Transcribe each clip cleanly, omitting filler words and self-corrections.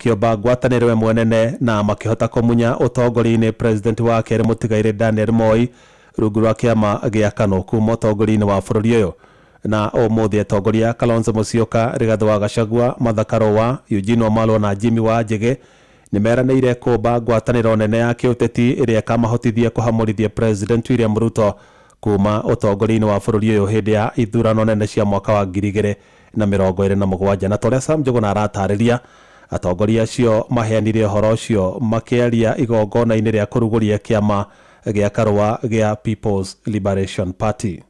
makĩomba ngwatanĩro ĩmwe nene na makĩhota kũmunya ũtongoria-inĩ president wa kerĩ mũtigairĩ Daniel Moi rungu rwa kĩama gĩa KANU kuma ũtongoria-inĩ wa bũrũri ũyũ. Na ũmũthĩ atongoria Kalonzo Musyoka, Rigathi wa Gachagua, Martha Karũa, Eugene Wamalwa na Jimmy Wanjigi nimeranĩire kũmba ngwatanĩro nene ya kĩũteti ĩrĩa ĩkamahotithia kũhamũrithia president William Ruto kuma ũtongoria-inĩ wa bũrũri ũyũ hĩndĩ ya ithurano nene cia mwaka wa 2027. Na torĩa Sam Njuguna aratarĩria, atongoria acio maheanire ũhoro ũcio makĩaria igongona-inĩ rĩa kũrugũria kĩama gĩa Karũa gĩa People's Liberation Party.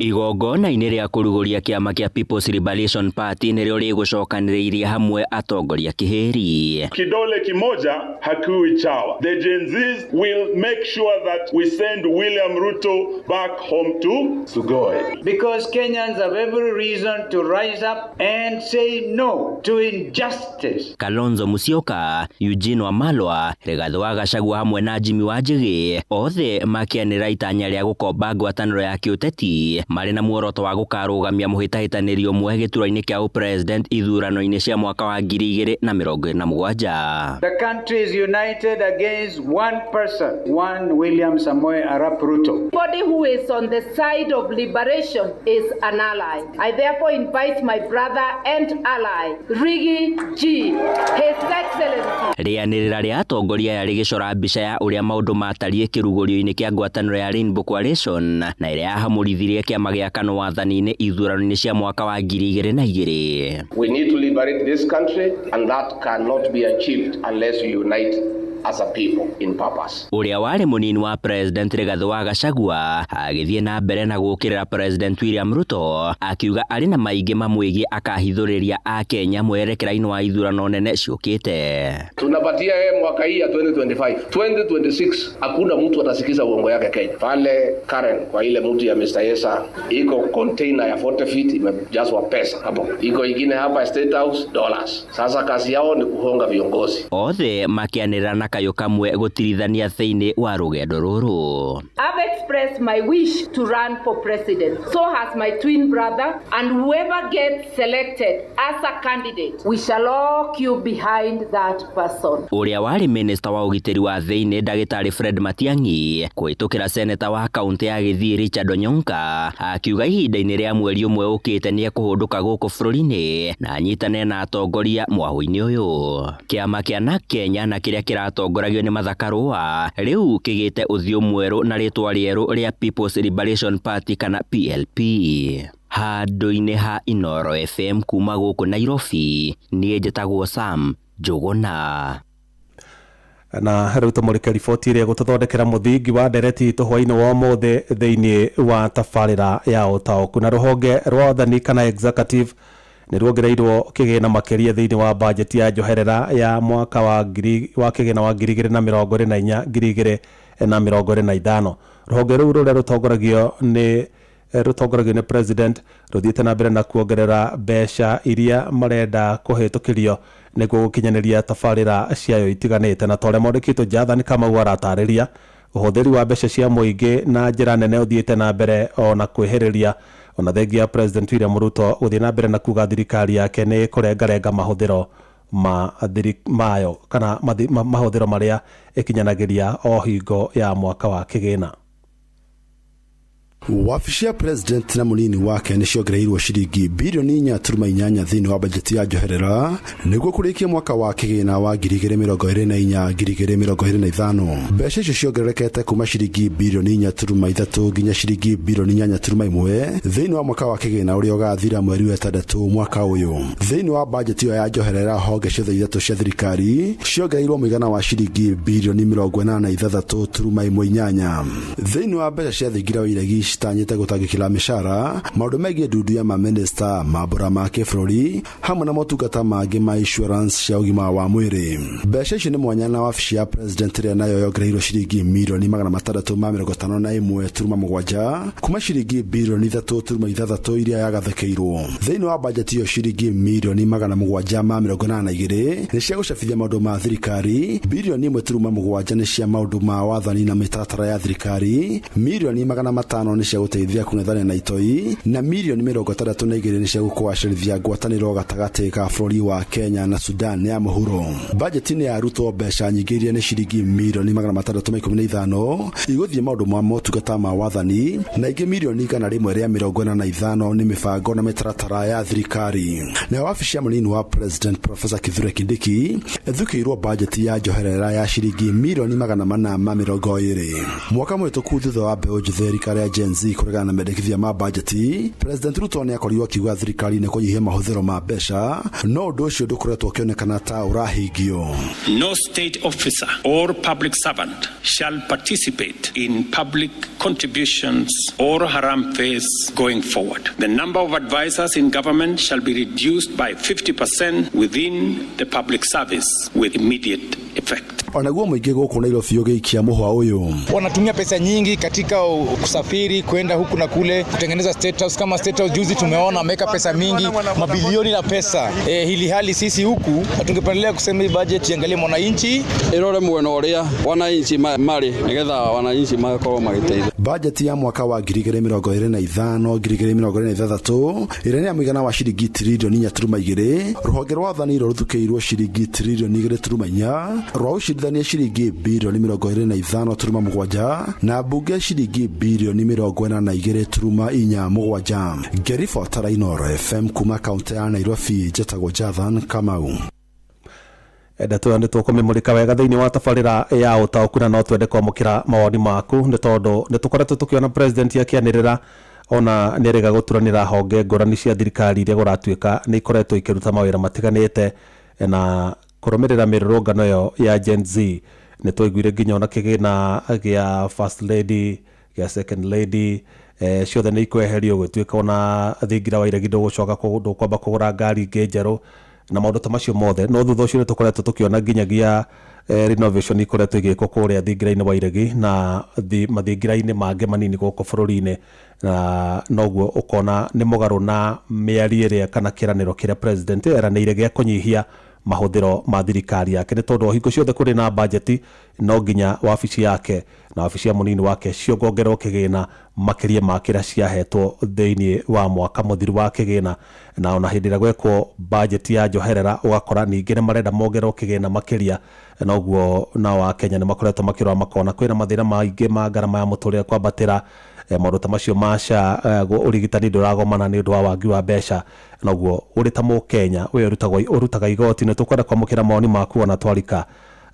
Igongona-inĩ rĩa kũrugũria kĩama kĩa People's Liberation Party nĩrĩo rĩgũcokanĩrĩirie hamwe atongoria kĩhĩri. Kidole kimoja hakiui chawa. The Gen Zs will make sure that we send William Ruto back home to Sugoi. Because Kenyans have every reason to rise up and say no to injustice. Kalonzo Musyoka, Eugene Wamalwa, Rigathi wa Gachagua hamwe na Jimmy Wanjigi othe makĩanĩra itanya rĩa gũkomba ngwatanĩro ya kĩũteti marĩ na muoroto wa gũkarũgamia mũhĩtahĩtanĩrio mwe gĩturwa-inĩ kĩa president ithurano-inĩ cia mwaka wa 2027. The country is united against one person, one William Samoei Arap Ruto. Anybody who is on the side of liberation is an ally. I therefore invite my brother and ally, Riggy G, His Excellency. Rĩanĩrĩra rĩa atongoria ya rĩgĩcora mbica ya ũrĩa maũndũ matariĩ kĩrugũrio-inĩ kĩa ngwatanĩro ya Rainbow Coalition na ĩrĩa yahamũrithirie kĩama gĩa KANU wathani-inĩ ithurano-inĩ cia mwaka wa 2022. We need to liberate this country and that cannot be achieved unless we unite as a people in purpose. Ũrĩa warĩ mũnini wa president Rigathi wa Gachagua agĩthiĩ na mbere na gũkĩrĩra president William Ruto akiuga arĩ na maingĩ mamwĩgiĩ akahithũrĩria a Kenya mwerekera-inĩ wa ithurano nene ciũkĩte. Tunapatia mwaka hii ya 2025. 2026 hakuna mtu atasikiza uongo yake Kenya. Pale Karen kwa ile mtu ya Mr. Yesa iko container ya 40 feet imejazwa pesa hapo. Iko ingine hapa State House dollars. Sasa kazi yao ni kuhonga viongozi. Othe makĩanĩrĩra na kayũ kamwe gũtirithania thĩinĩ wa rũgendo rũrũ. I've expressed my wish to run for president. So has my twin brother, and whoever gets selected as a candidate, we shall all queue behind that person. Ũrĩa warĩ minister wa ũgitĩri wa thĩinĩ Ndagĩtarĩ Fred Matiang'i kũhĩtũkĩra seneta wa kaunti ya Gĩthii Richard Onyonka akiuga ihinda-inĩ rĩa mweri ũmwe ũkĩte nĩ ekũhũndũka gũkũ bũrũri-inĩ na anyitane na atongoria mwahũ-inĩ ũyũ. Kĩama kĩa NARC Kenya na kĩrĩa kĩratongoragio nĩ Martha Karũa rĩu kĩgĩte ũthiũ mwerũ na rĩtwa rĩerũ rĩa People's Liberation Party kana PLP. Handũ-inĩ ha Inooro FM kuma gũkũ Nairobi, niĩ njĩtagwo Sam Njuguna. Na rĩu tũmũrĩke riboti ĩrĩa gũtũthondekera mũthingi wa ndereti tũhwa-inĩ wa ũmũthĩ thĩinĩ wa tabarĩra ya ũtaũku. Na rũhonge rwa wathani kana executive nĩ ruongereirwo kĩgĩna makĩria thĩinĩ wa bajeti ya njoherera ya mwaka wa kĩgĩna wa 2024-2025. Rũhonge rũu rũrĩa rũtongoragio nĩ president rũthiĩte na mbere na kuongerera mbeca iria marenda kũhĩtũkĩrio nĩguo gũkinyanĩria tabarĩra ciayo itiganĩte. Na torĩa mwandĩkĩtwo Jathani Kamau aratarĩria, ũhũthĩri wa mbeca cia mũingĩ na njĩra nene ũthiĩte na mbere ona kwĩhĩrĩria ona thengia president William Ruto gũthiĩ na mbere na kuga thirikari yake nĩ kũrengarenga mahũthĩro mayo kana mahũthĩro marĩa ĩkinyanagĩria o hingo ya mwaka wa kĩgĩna. Wabici ya president na munini wake nĩ ciongereirwo ciringi bilioni 4.8 thĩinĩ wa bajeti ya njoherera nĩguo kũrĩkia mwaka wa kĩgĩna wa 2024-2025. Mbeca icio ciongererekete kuma ciringi bilioni 4.3 nginya ciringi bilioni 8.1 thĩinĩ wa mwaka wa kĩgĩna ũrĩa ũgathira mweri wa 6 mwaka ũyũ. Thĩinĩ wa bajeti ya njoherera honge ciothe ithatũ cia thirikari ciongereirwo mũigana wa ciringi bilioni 86.18. Thĩinĩ wa mbeca cia thingira wa iregi citanyĩte gũtangĩkĩra mĩcara, maũndũ megiĩ ndundu ya maminista, mambũra ma kĩbũrũri hamwe na motungata mangĩ ma insurance cia ũgima wa mwĩrĩ. Mbeca icio nĩ mwanya na wabici ya president ĩrĩa nayo yongereirwo ciringi milioni 651.7 kuma ciringi bilioni 3.6 iria yagathĩkĩirwo. Thĩinĩ wa bajeti iyo ciringi milioni 782 nĩ cia gũcabithia maũndũ ma thirikari, bilioni 1.7 nĩ cia maũndũ ma wathani na mĩtaratara ya thirikari, milioni 500 nĩ cia gũteithia kũng'ethanĩra na itoi na mirioni 62 nĩ cia gũkũgacĩrithia ngwatanĩro gatagatĩ ka bũrũri wa Kenya na Sudan ya mũhuro. Bajeti-inĩ ya Ruto mbeca nyingĩ iria nĩ ciringi mirioni 615 igũthiĩ maũndũ ma motungata ma wathani na ingĩ mirioni 145 nĩ mĩbango na mĩtaratara ya thirikari. Na wabici ya mũnini wa President Professor Kithure Kindiki ethukĩirwo bajeti ya njoherera ya ciringi mirioni 420. Mwaka mũhĩtũku thutha wa mbeũ njĩthĩ thirikari ya Gen Z kũregana na mendekithia ma bajeti, President Ruto nĩ akorirwo akiuga thirikari nĩ kũnyihia mahũthĩro ma mbeca, no ũndũ ũcio ndũkoretwo ũkĩonekana ta ũrahingio. No state officer or public servant shall participate in public contributions or haram fees going forward. The number of advisors in government shall be reduced by 50% within the public service with immediate effect. Onaguo mũingĩ gũkũ Nairobi ũgĩikia mũhwa ũyũ. Wanatumia pesa nyingi katika kusafiri kwenda huku na kule kutengeneza state house. Kama state house juzi tumeona wameka pesa mingi, mabilioni na pesa. Hili hali sisi huku tungependelea kusema hii budget iangalie mwananchi, irore mwena uria wananchi mari nigetha wananchi makorwo magiteithia. Budget ya mwaka wa 2025-2026 ĩrĩa nĩ mũigana wa ciringi trilioni 4.2, rũhonge rwa wathani rũthukĩirwo ciringi trilioni 2.4, rwa ũcirithania ciringi bilioni 25.7 na bunge ciringi bilioni 42.47. Gerifo Tarainoro FM kuma kaunti ya Nairobi, Jetagwo Jathan Kamau. Ndeto nĩ tũkũmĩmũrĩka wega thĩinĩ wa tabarĩra ya ũtaũku na no twende kwamũkĩra mawoni maku nĩ tondũ nĩ tũkoretwo tũkĩona president akĩanĩrĩra ona nĩrega gũturanĩra honge ngũrani cia thirikari iria gũratuĩka nĩ ikoretwo ikĩruta mawĩra matiganĩte na kũrũmĩrĩra mĩrũrũngano ĩyo ya Gen Z. Nĩ twaiguire nginya ona kĩgĩna gĩa first lady gĩa second lady ciothe nĩ ikweherio gũtuĩka ona thingira wa iregi ndũgũcoka kwamba kũgũra ngari ingĩ njerũ na maũndũ ta macio mothe. No thutha ũcio nĩ tũkoretwo tũkĩona nginyagia renovation ikoretwo igĩkwo kũrĩa thingira-inĩ wa iregi na mathingira-inĩ mangĩ manini gũkũ bũrũri-inĩ, na noguo ũkona nĩ mũgarũ na mĩario ĩrĩa kana kĩranĩro kĩrĩa president eranĩire gĩa kũnyihia mahũthĩro ma thirikari yake. Nĩ tondũ hingo ciothe kũrĩ na bajeti no nginya wabici yake na wabici ya mũnini wake ciongongerwo kĩgĩna makĩria ma kĩrĩa ciahetwo thĩinĩ wa mwaka mũthiru wa kĩgĩna, na ona hĩndĩ ĩrĩa gwekwo bajeti ya njoherera ũgakora ningĩ nĩ marenda mongerwo kĩgĩna makĩria. Noguo nao Akenya nĩ makoretwo makĩrora makona kwĩna mathĩna maingĩ ma ngarama ya mũtũrĩre kwambatĩra, maũndũ ta macio ma SHA ũrigitani ndũragomana nĩ ũndũ wa wagi wa mbeca. Noguo ũrĩ ta Mũkenya we ũrutaga igoti nĩ tũkwenda kwamũkĩra mawoni maku ona twarika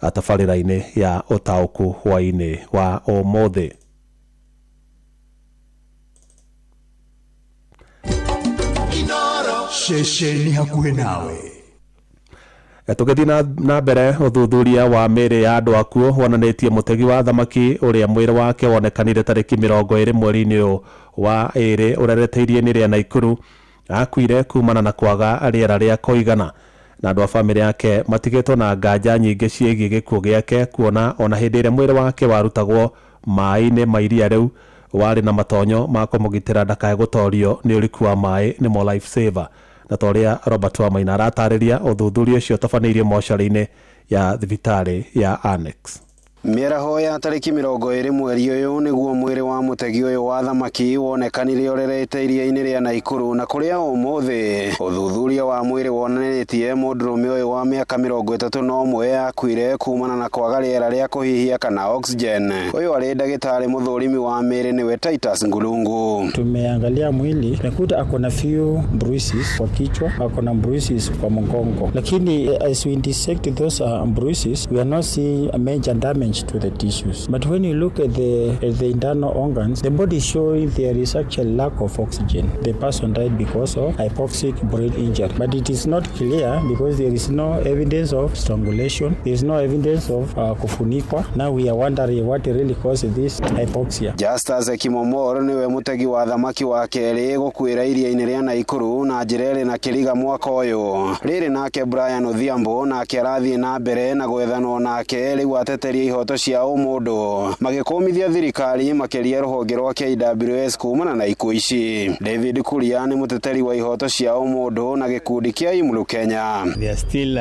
tabarĩra-inĩ ya ũtaũku hwainĩ wa ũmũthĩ. Shesheni hakuhĩ nawe. Tũgĩthiĩ na mbere ũthuthuria wa mĩĩrĩ ya andũ akuo wonanĩtie mũtegi wa thamaki ũrĩa mwĩrĩ wake wonekanire tarĩki 20 mweri-inĩ ũyũ wa ĩrĩ ũrereteirie-inĩ rĩa Naikuru akuire kumana na kwaga rĩera rĩa kũigana, na andũ a bamĩrĩ yake matigĩtwo na nganja nyingĩ ciĩgiĩ gĩkuũ gĩake, kuona ona hĩndĩ ĩrĩa mwĩrĩ wake warutagwo maĩ-inĩ ma iria rĩu warĩ na matonyo ma kũmũgitĩra ndakae gũtorio nĩ ũriku wa maĩ nĩmo life saver. Na toria Robert Wamaina aratarĩria ũthuthuria ũcio tabanĩirio mocarĩ-inĩ ya thibitarĩ ya Annex. Mĩaraho ya tarĩki 20 mweri ũyũ nĩguo mwĩrĩ wa mũtegi ũyũ wa thamaki wonekanire ũrerete iria-inĩ rĩa Naikuru, na kũrĩa ũmũthĩ ũthuthuria wa mwĩrĩ wonanĩtie mũndũrũme ũyũ wa mĩaka 31 akuire kumana na kwaga rĩera rĩa kũhihia kana oxygen. Ũyũ arĩ ndagĩtarĩ mũthũrimi wa mĩĩrĩ nĩwe Titus Ngulungu. Tumeangalia mwili nakuta akona few bruises kwa kichwa, akona bruises kwa mgongo, lakini as we dissect those bruises we are not seeing a major damage to the tissues. But when you look at the internal organs, the body is showing there is actually lack of oxygen. The person died because of hypoxic brain injury. But it is not clear because there is no evidence of strangulation. There is no evidence of kufunikwa. Now we are wondering what really caused this hypoxia. Justus Kimomoro niwe mũtegi wa thamaki wa kerĩ gũkuĩra iria-inĩ rĩa Naikuru na njĩra ĩrĩ na kĩriga mwaka ũyũ. Rĩrĩ nake Brian Odhiambo nake arathiĩ na mbere na gwethanwo nake rĩu ateteria ihoto cia ũmũndũ magĩkũmithia thirikari makeria rũhonge rwa KWS kumana na ikuũ ici. David Kuria nĩ mũteteri wa ihoto cia ũmũndũ na gĩkundi kĩa IMLU Kenya. There are still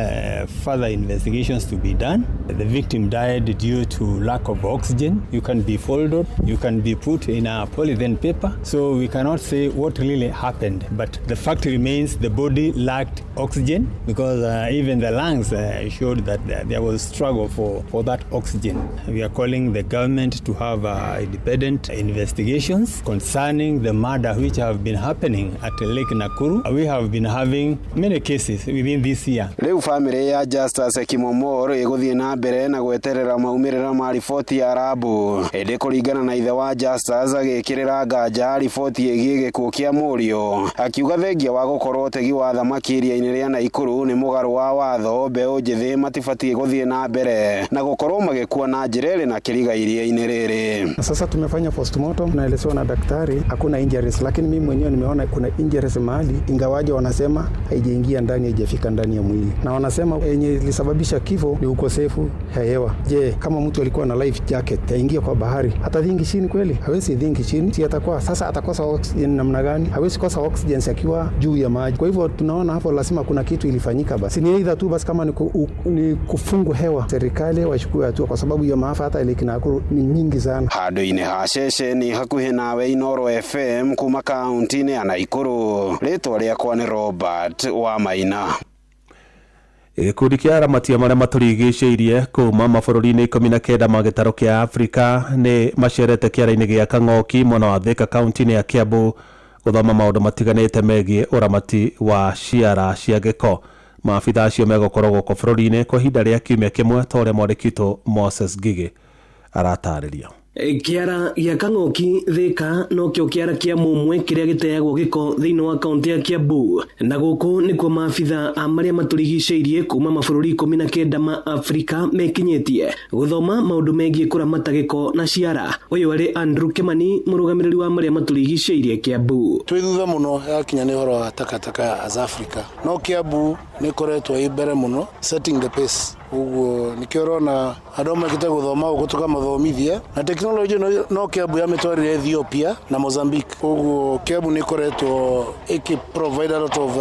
further investigations to be done. The victim died due to lack of oxygen. You can be folded, you can be put in a polythene paper, so we cannot say what really happened, but the fact remains the body lacked oxygen because even the lungs showed that there was struggle for that oxygen. We are calling the government to have independent investigations concerning the murder which have been happening at Lake Nakuru. We have been having many cases within this year. Leo family ya Justus Kimomoro iguthie na mbere na gweterera maumirira ma ripoti ya Rabu. Ende kuringana na ithe wa Justus agikirira nganja ripoti yegie gikuũ kia Mũriũ. Akiuga thengia wa gukorwo ũtegi wa thamaki iria-inĩ rĩa Naikuru nĩ mũgarũ wa watho, mbeũ njĩthĩ matibatie guthie na mbere na gukorwo magĩkua na njĩra ĩrĩ na kĩriga iria-inĩ rĩrĩ. Sasa tumefanya postmortem, naelezewa na daktari hakuna injuries, lakini mimi mwenyewe nimeona kuna injuries mahali, ingawaje wanasema haijaingia ndani, haijafika ndani ya mwili, na wanasema yenye ilisababisha kifo ni ukosefu wa hewa. Je, kama mtu alikuwa na life jacket yaingia kwa bahari, atadhingi chini kweli? Hawezi dhingi chini. Si atakuwa sasa atakosa oxygen namna gani? Hawezi kosa oxygen akiwa juu ya maji. Kwa hivyo tunaona hapo lazima kuna kitu ilifanyika. Basi ni aidha tu basi kama ni kufungwa hewa, serikali wachukue hatua kwa sababu ya maafa hata ile Nakuru ni nyingi sana. Handũ-inĩ ha ceceni hakuhĩ nawe Inooro FM kuma kaunti-inĩ ya Naikuru. Rĩtwa rĩakwa nĩ Robert wa Maina. Gĩkundi kĩa aramatia marĩa matũrigicĩirie kuma mabũrũri-inĩ 19 ma gĩtarũ kĩa Afrika nĩ macerete kĩara-inĩ gĩa Kang'oki mwena wa Thika kaunti-inĩ ya Kiambu gũthoma maũndũ matiganĩte megiĩ ũramati wa ciara cia gĩko. Maabitha acio megũkorwo gũkũ bũrũri-inĩ kwa ihinda rĩa kiumia kĩmwe ta ũrĩa mwandĩkĩtwo Moses Ngigĩ aratarĩria. Kiara gĩa Kang'oki Thika no kĩo kiara kĩa mũmwe kĩrĩa gĩteagwo gĩko thĩinĩ wa kaunti ya Kiambu, na gũkũ nĩkuo maabitha marĩa matũrigicĩirie kuma mabũrũri 19 ma Afrika mekinyĩtie gũthoma maũndũ megiĩ kũramata gĩko na ciara. Ũyũ arĩ Andrew Kimani, mũrũgamĩrĩri wa marĩa matũrigicĩirie Kiambu. Twĩ thutha mũno yakinya nĩ ũhoro wa takataka as Africa, no Kiambu nĩ koretwo ĩ mbere mũno setting the pace. Uguo nikiorona andũ makĩte gũthoma gũkũ tukamathomithia na teknolojĩ no Kiambu yametwarire Ethiopia na Mozambique. Uguo Kiambu nĩ koretwo provide a lot of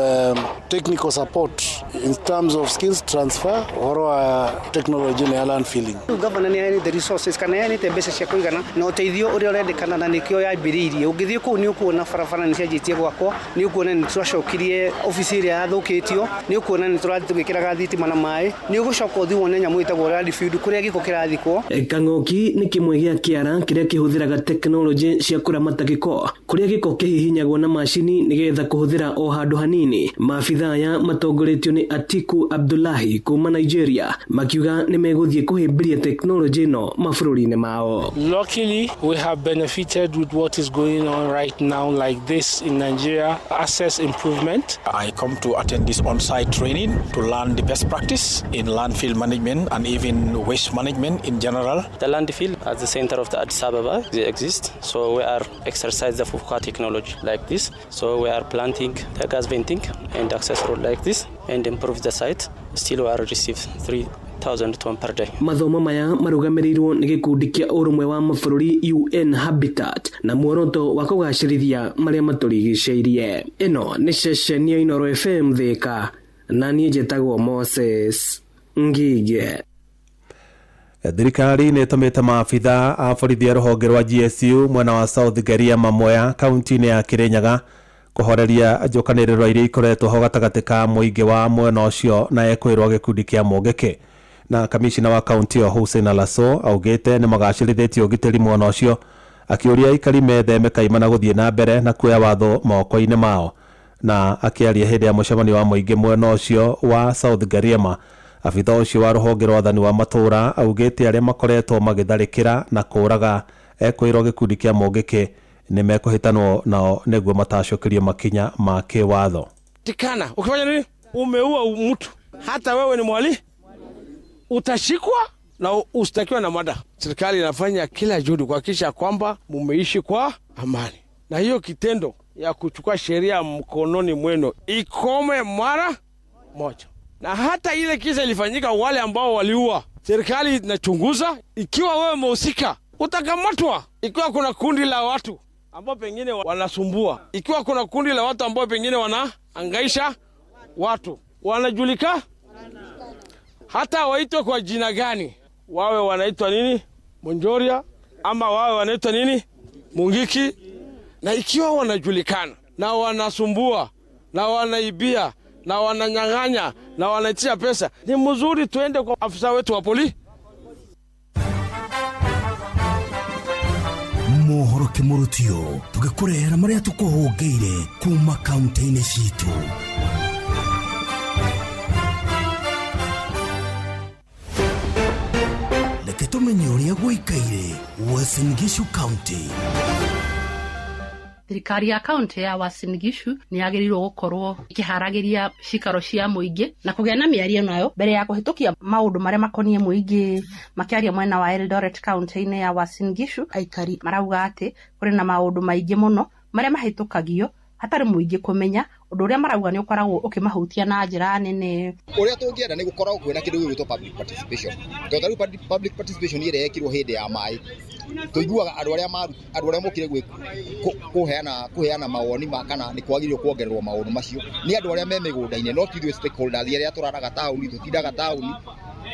technical support in terms of skills transfer, ũhoro wa technology na land filling. Governor nĩ aheanĩte resources kana aheanĩte mbeca cia kũigana na ũteithio ũrĩa ũrendekana, na nĩkĩo yambĩrĩirie. Ũngĩthiĩ kũu nĩ ũkuona barabara nĩ cianjĩtie gwakwo, nĩ ũkuona nĩ tũracokirie ofici ĩrĩa yathũkĩtio, nĩ ũkuona nĩ tũrathiĩ tũgĩkĩraga thitima na maĩ, nĩ ũgũcoka ũthiĩ wone nyamũ ĩtagwo landfill kũrĩa gĩko kĩrathikwo. Kang'oki nĩ kĩmwe gĩa kĩara kĩrĩa kĩhũthĩraga teknolojĩ cia kũramata gĩko, kũrĩa gĩko kĩhihinyagwo na macini nĩgetha kũhũthĩra o handũ hanini. Maabitha aya matongoretio nĩ Atiku Abdullahi kuma Nigeria makiuga nĩ megũthiĩ kũhĩmbĩria teknolojĩ ĩno mabũrũri-inĩ mao. Luckily, we have benefited with what is going on right now like this in Nigeria, access improvement. I come to attend this on-site training to learn the best practice in landfill management and even waste management in general. The landfill at the center of the Addis Ababa exists, so we are exercise the FUFCA technology like this. So we are planting the gas venting and access road like this and improve the site. Still we are receive 3,000 tons per day. Mathomo maya marũgamĩrĩirwo nĩ gĩkundi kĩa ũrũmwe wa mabũrũri UN Habitat na muoroto wa kũgacĩrithia marĩa matũrigicĩirie. Ĩno nĩ ceceni ya Inooro FM Thika na niĩ njĩtagwo Moses Ngigĩ. Thirikari nĩ ĩtũmĩte maabitha a borithi a rũhonge rwa GSU mwena wa South Garia Mamoya kaunti-inĩ ya Kirinyaga kũhoreria njokanĩrĩro iria ikoretwo ho gatagatĩ ka mũingĩ wa mwena ũcio na ekwĩrwo gĩkundi kĩa Mũngĩkĩ. Na kamishina wa kaunti ĩyo Hussein Alaso augĩte nĩ magacĩrithĩtie ũgitĩri mwena ũcio, akĩũria aikari metheme kaimana gũthiĩ na mbere na kuoya watho moko-inĩ mao. Na akĩaria hĩndĩ ya mũcemanio wa mũingĩ mwena ũcio wa South Gariama, abitha ũcio wa rũhonge rwa wathani wa matũra augĩte arĩa makoretwo magĩtharĩkĩra na kũraga ekwĩrwo gĩkundi kĩa Mũngĩkĩ nĩ mekũhĩtanwo nao nĩguo matacũkĩrio makinya ma kĩwatho. Tikana, ukifanya nini? Umeua mtu. Hata wewe ni mwali, utashikwa na ustakiwa na mada. Serikali inafanya kila juhudi kuhakikisha kwamba mumeishi kwa amani. Na hiyo kitendo ya kuchukua sheria mkononi mwenu ikome mara moja. Na hata ile kisa ilifanyika wale ambao waliua serikali inachunguza. Ikiwa wewe mhusika, utakamatwa. Ikiwa kuna kundi la watu ambao pengine wanasumbua, ikiwa kuna kundi la watu ambao pengine wanaangaisha watu, wanajulika, hata waitwe kwa jina gani, wawe wanaitwa nini, Monjoria, ama wawe wanaitwa nini, Mungiki, na ikiwa wanajulikana na wanasumbua na wanaibia na wananyang'anya na wanaitia pesa, ni mzuri tuende kwa afisa wetu wa polisi. Mohoro Kimurutio tugikurehera maria tukuhungeire kuma kaunti-ini citu. Reke tumenye uria guikaire Uasin Gishu County. Thirikari ya kaunti ya Uasin Gishu ni yagĩrĩirwo gũkorwo ikĩharagĩria cikaro cia mũingĩ na kũgĩa na mĩario nayo mbere ya kũhĩtũkia maũndũ marĩa makoniĩ mũingĩ. Makĩaria mwena wa Eldoret kaunti-inĩ ya Uasin Gishu, aikari marauga atĩ kũrĩ na maũndũ maingĩ mũno marĩa mahĩtũkagio hatarĩ mũingĩ kũmenya, ũndũ ũrĩa marauga nĩ ũkoragwo ũkĩmahutia na njĩra nene. Ũrĩa tũngĩenda nĩ gũkorwo kwĩna kĩndũ gĩgwĩtwo public participation. Tondũ public participation ĩrĩa yekirwo hĩndĩ ya maĩ, tũiguaga andũ arĩa mokire kũheana mawoni kana nĩ kwagĩrĩirwo kuongererwo maũndũ macio nĩ andũ arĩa me mĩgũnda-inĩ, no tithuĩ stakeholders arĩa tũraraga taũni, tũtindaga taũni,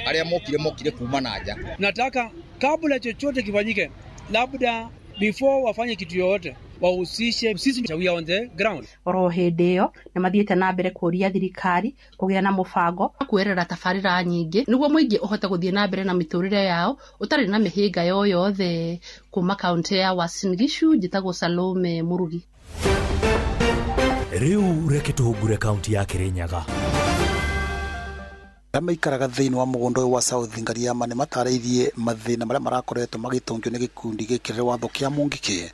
arĩa mokire kuma na nja. Nataka kabla chochote kifanyike, labda before wafanye kitu yoyote wahusishe sisi, we are on the ground. Oro hĩndĩ ĩyo nĩ mathiĩte na mbere kũria thirikari kũgĩa na mũbango kuerera tabarĩra nyingĩ nĩguo mũingĩ ũhote gũthiĩ na mbere na mĩtũrĩre yao ũtarĩ na mĩhĩnga yoyothe. Kuma kaunti ya Uasin Gishu, njĩtagwo Salome Murugi. Rĩu reke tũhungure kaunti ya Kirinyaga. Maikaraga thĩinĩ wa mũgũnda wa South Ngariama nĩ matarĩirie mathĩna marĩa marakoretwo magĩtũngio nĩ gĩkundi gĩkĩrĩre watho kĩa Mungiki.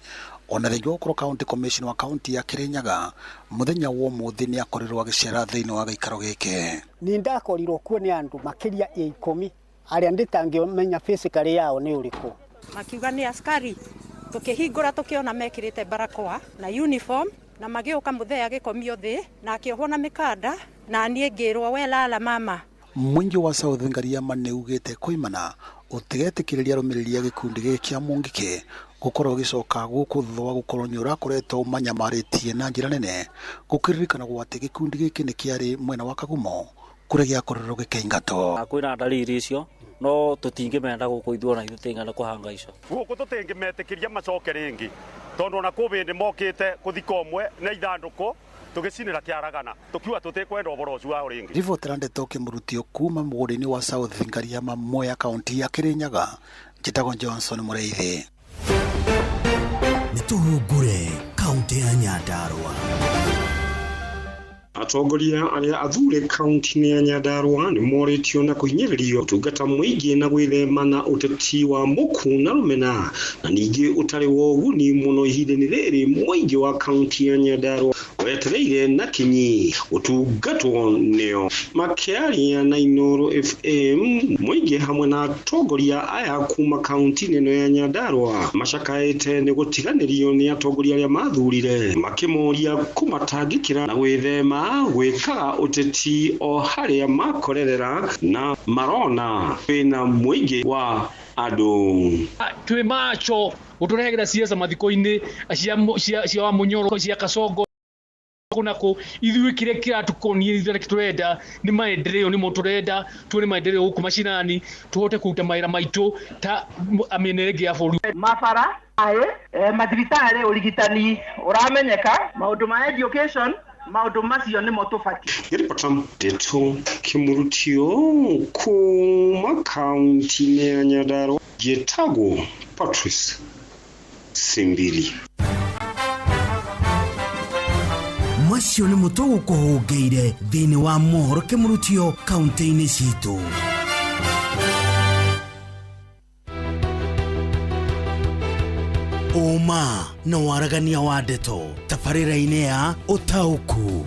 Ona thĩinĩ wa County Commission wa kaunti ya Kirinyaga, mũthenya wa ũmũthĩ nĩ akorirwo agĩcera thĩinĩ wa gĩikaro gĩkĩ. Nĩ ndakorirwo kuo nĩ andũ makĩria ya 10 arĩa ndĩtangĩmenya physically yao nĩ ũrĩkũ. Makiuga nĩ askari, tukĩhingũra tukiona mekĩrĩte barakoa na uniform na magĩũka mũthenya gĩkomio thĩ na akĩohwo na mĩkanda na niĩ ngĩrwo we lala mama. Mwingi wa South Ngariama nĩ ugĩte koimana ũtigetĩkĩrĩria arũmĩrĩri a gĩkundi gĩkĩ kĩa Mungiki gũkorwo gĩcoka gũkũ thutha wa gũkorwo nĩ ũrakoretwo manyamarĩtie na njĩra nene, gũkĩririkanagwo atĩ gĩkundi gĩkĩ nĩ kĩarĩ mwena wa Kagumo kũrĩa gĩakorirwo gĩkĩingatwo. Kwĩna ndariri icio no tũtingĩmenda gũkũ ithuĩ na ithuĩ tĩngana kũhanga icio. Gũkũ tũtingĩmetĩkĩria macoke rĩngĩ tondũ ona kũbĩndĩ mokĩte gũthika ũmwe na ithandũkũ tugicinira kiaragana tukiwa tutikwenda uboro ucio wa ringi. Ribotera ndeto Kimurutio kuma mũgũnda-inĩ wa South Ngariama, Mwea kaunti ya Kirinyaga, njĩtagwo Johnson Mũreithi. Nĩtũhungure kaunti ya Nyandarua. Atongoria arĩa athure kaunti-inĩ ya Nyandarua nĩ morĩtio na kũhinyĩrĩrio ũtungata mũingĩ na gwĩthema na ũteti wa mũku na rũmena na ningĩ ũtarĩ wa ũguni mũno ihinda-inĩ rĩrĩ. Mũingĩ wa kaunti ya Nyandarua wetereire na kinyi ũtungatwo nĩo. Makĩaria na Inooro FM, mũingĩ hamwe na atongoria aya kuma kaunti-inĩ ĩno ya Nyandarua macakaĩte nĩ gũtiganĩrio nĩ atongoria arĩa mathurire, makĩmoria kũmatangĩkĩra na gwĩthema gwĩkaga ũteti o harĩa makorerera na marona kwĩna mũingĩ wa andũ. Twĩ macho ũtũrehagĩra ciaca mathiko-inĩ cia wa Munyoro, cia Kasongo kunako ithuĩ kĩrĩa kĩratũkonie ithuĩ tũrenda nĩ maendeleo, nĩ mo tũrenda tuone maendeleo gũkũ macinani, tũhote kũruta mawĩra maitũ ta mĩena ĩngĩ ya bũrũri. Mabara mathibitarĩ, ũrigitani ũramenyeka, maũndũ ma education, maũndũ macio nĩ mo tũbatiĩ. Nĩripota Ndeto Kimurutio kuma kaunti-inĩ ya Nyandarua, njĩtagwo Patrice Simbili. Macio nĩ mũtũgũ kũhũngĩire thĩinĩ wa mohoro Kimurutio kaunti-inĩ citũ. Uma na waragania wa ndeto tabarĩra-inĩ ya ũtaũku.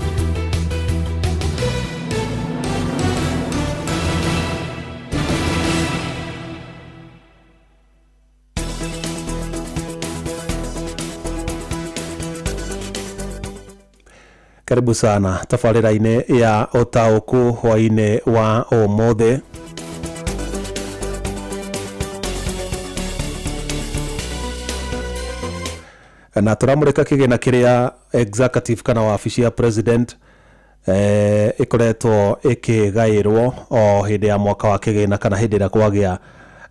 Karibu sana tabarĩra-inĩ ya ũtaũku hwainĩ wa ũmũthĩ. na turamurika kigina kiria executive kana wabici ya president ikoretwo ikigairwo o hindi ya mwaka wa kigina kana hindi ria kwagia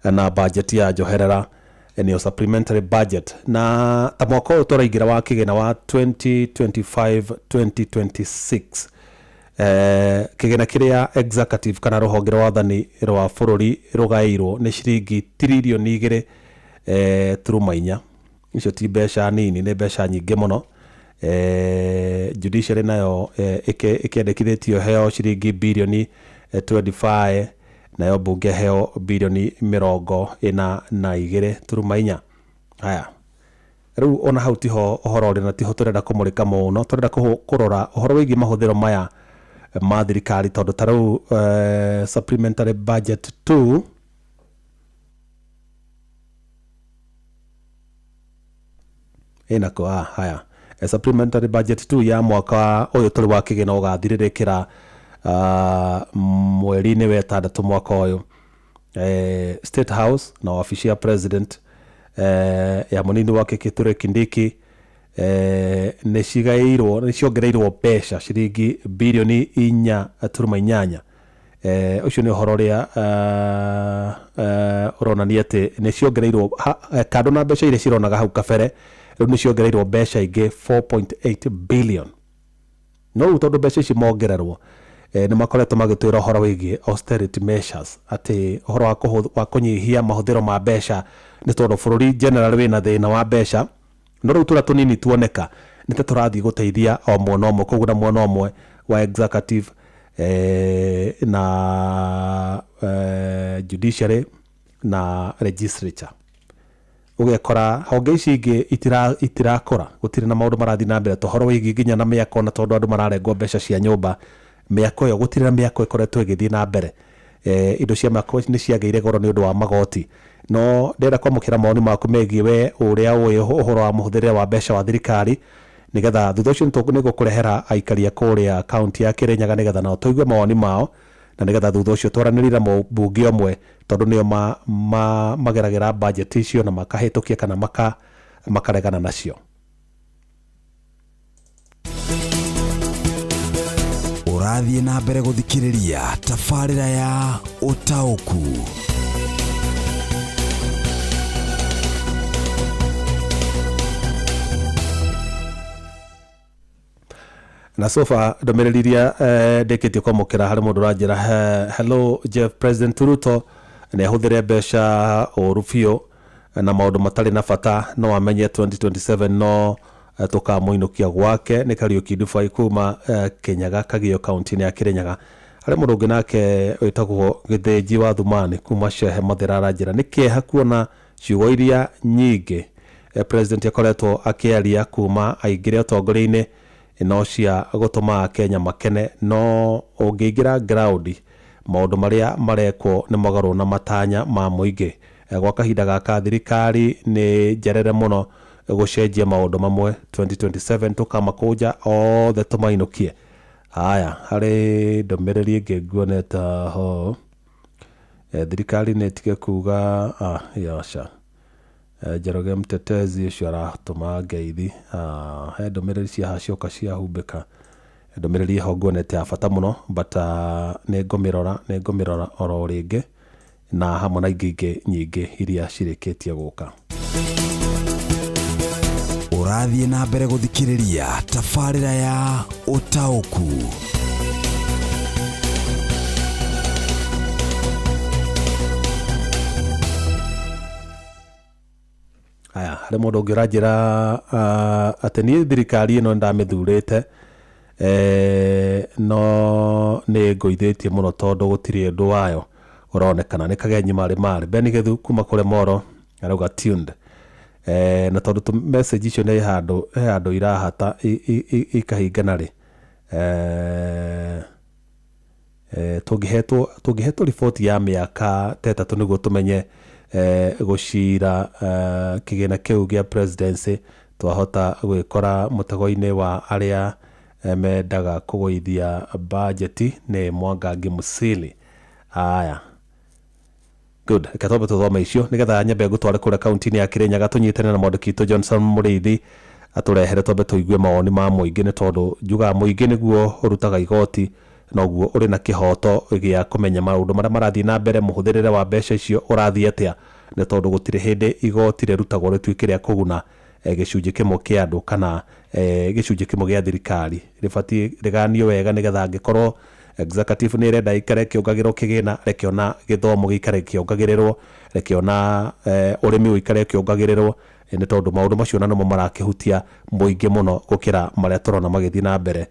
na budget ya njoherera ni supplementary budget na ta mwaka uyu turaingira wa kigina wa 2025-2026 kigina kiria executive kana ruhonge rwa wathani rwa bururi rugairwo ni ciringi trilioni 2.4 icio ti mbeca nini, ni mbeca nyingi muno. Judiciary nayo ikiendekithitio heo ciringi bilioni 25 nayo bunge heo bilioni 42.4. Haya, riu ona hau tiho uhoro ri na tiho turenda kumurika muno, turenda kurora uhoro wigi mahuthiro maya ma thirikari tondu tarau supplementary budget 2 inako haya supplementary budget 2 ya mwaka uyu turi wa kigina ugathiririkira mweri-ini wa 6 mwaka uyu. State House na wabici ya president ya munini wake Kithure Kindiki ni ciongereirwo mbeca ciringi bilioni 4.8. Ucio ni uhoro ria uronania ati ni ciongereirwo kando na mbeca iria cironaga hau kabere, riu ni ciongereirwo mbeca ingi 4.8 billion. No tondu mbeca ici mongererwo ni makoretwo magitwira uhoro wigi austerity measures, ati uhoro wa kunyihia mahuthiro ma mbeca ni tondu bururi general wina thina wa mbeca. No riu tura tunini tuoneka ni ta turathii guteithia o mwana omwe kugura mwana omwe wa executive na judiciary na legislature. Ugekora honge ici ingi itirakora, gutiri na maundu marathi na mbere tohoro wigi nginya na miako, na tondu andu mararengwo mbeca cia nyumba miako yo gutiri na miako ikoretwo igithii na mbere. Indo cia miako ni ciageire goro ni undu wa magoti. No ndenda kwamukira maoni maku megie we uria uyu uhoro wa muhuthirire wa mbeca wa thirikari, nigetha thutha ucio ni gukurehera aikaria kuria county ya Kirinyaga nigetha nao tuigue mawoni mao, na nigetha thutha ucio twaranirira mbunge omwe tondu nio mageragira budget icio na makahitukia kana makaregana nacio. Urathie na mbere guthikiriria tafarira ya Utaũku. Na sofa ndomereriria ndikitio kwamukira hari mundu ranjira hello Jeff, President Ruto ni ahuthire mbeca urufio na maundu matari na bata, no amenye 2027 no tukamuinukia gwake ni Kariuki Ndubai kuma Kinyaga Kagio county ya Kirinyaga. Hari mundu ungi nake witagwo Githinji wa Thumani kuma Shehe Mathira ranjira ni kieha kuona ciugo iria nyingi president akoretwo akiaria kuma aingire utongoria-ini no cia gutuma Kenya makene, no ungiingira ground maundu maria marekwo ni magaru na matanya ma muingi gwa kahinda gaka thirikari ni njerere muno gucenjia maundu mamwe 2027 tukamakuja othe tumainukie. Haya, hari ndomereri ingi nguoneta ho thirikari ni tige kuga yasha Njoroge mtetezi ucio aratuma ngeithi he ndomereri cia hacioka cia humbika. Ndomereri ho nguonete ya bata muno, but ni ngomirora oro ringi na hamwe na ingĩ nyingĩ iria cirikitie guka. Urathie na mbere guthikiriria tafarira ya Utaũku. Haya, hari mundu ungi uranjira ati ni thirikari ino ndamithurite no ni ngoithitie muno tondu gutiri undu wayo uronekana ni kagenyi mari Beni Gethu kuma kure Moro arauga tuned na tondu tu message icio ni handu irahata ikahingana ri tungihetwo riboti ya miaka 3 niguo tumenye gucira kigina kiu gia presidency twahota gwikora mutego-ini wa aria mendaga kugoithia budget ni Mwangangi Musili. Aya, good, katobe tuthome icio nigetha nyambe gutware kura county ya Kirinyaga tunyitane na mwandiki witũ Johnson Muriithi aturehere twambe tuigue mawoni ma muingi ni tondu njuga muingi niguo urutaga igoti noguo uri na kihoto gia kumenya maundu maria marathii na mbere muhuthirire wa mbeca icio urathii atia ni tondu gutire hindi igoti rirutagwo rituike ria kuguna gicunji kimwe kia andu kana gicunji kimwe gia thirikari ribati riganio wega nigetha angikorwo executive ni renda ikare kiongagirwo kigina rekiona githomo gikare kiongagirirwo rekiona urimi uikare kiongagirirwo ni tondu maundu macio namo marakihutia muingi muno gukira maria turona magithii na mbere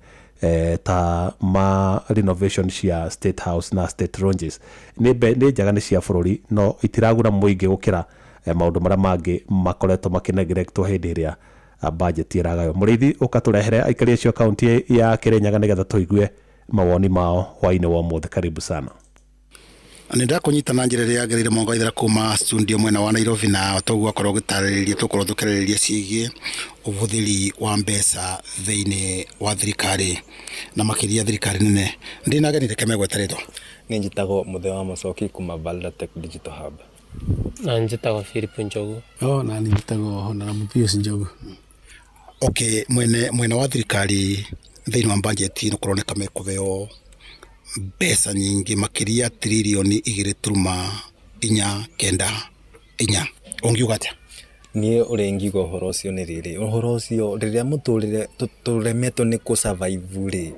ta ma renovation cia State House na State Ranges ni njaga ni cia bururi no itiragura muingi gukira maundu maria mangi makoretwo makinegerectwo hindi iria budget iragayo. Murithi ukaturehere aikari acio county ya Kirinyaga nigetha tuigue mawoni mao hwaini wa mothe. Karibu sana. Nenda kunyitana njira ria yagerire mongoithira kuma studio mwena wa Nairobi na togu akorwo gitariririe tukorwo tukerereria ciigie ubuthiri wa mbeca thiini wa thirikari na makiria thirikari nene. Ndina genire kemegweteretwo ni njitago muthe wa Macoki kuma Valda Tech Digital Hub. Na njitago Philip Njogu. Na ni njitago Honorable Pius Njogu. Okay, mwena wa thirikari thiini wa budget no kuroneka mekuveo mbeca nyingi makiria trilioni 2.49 ungiuga atia? Nie urengigo uhoro ucio ni riri uhoro ucio riria muturire turemetwo ni ku survive ri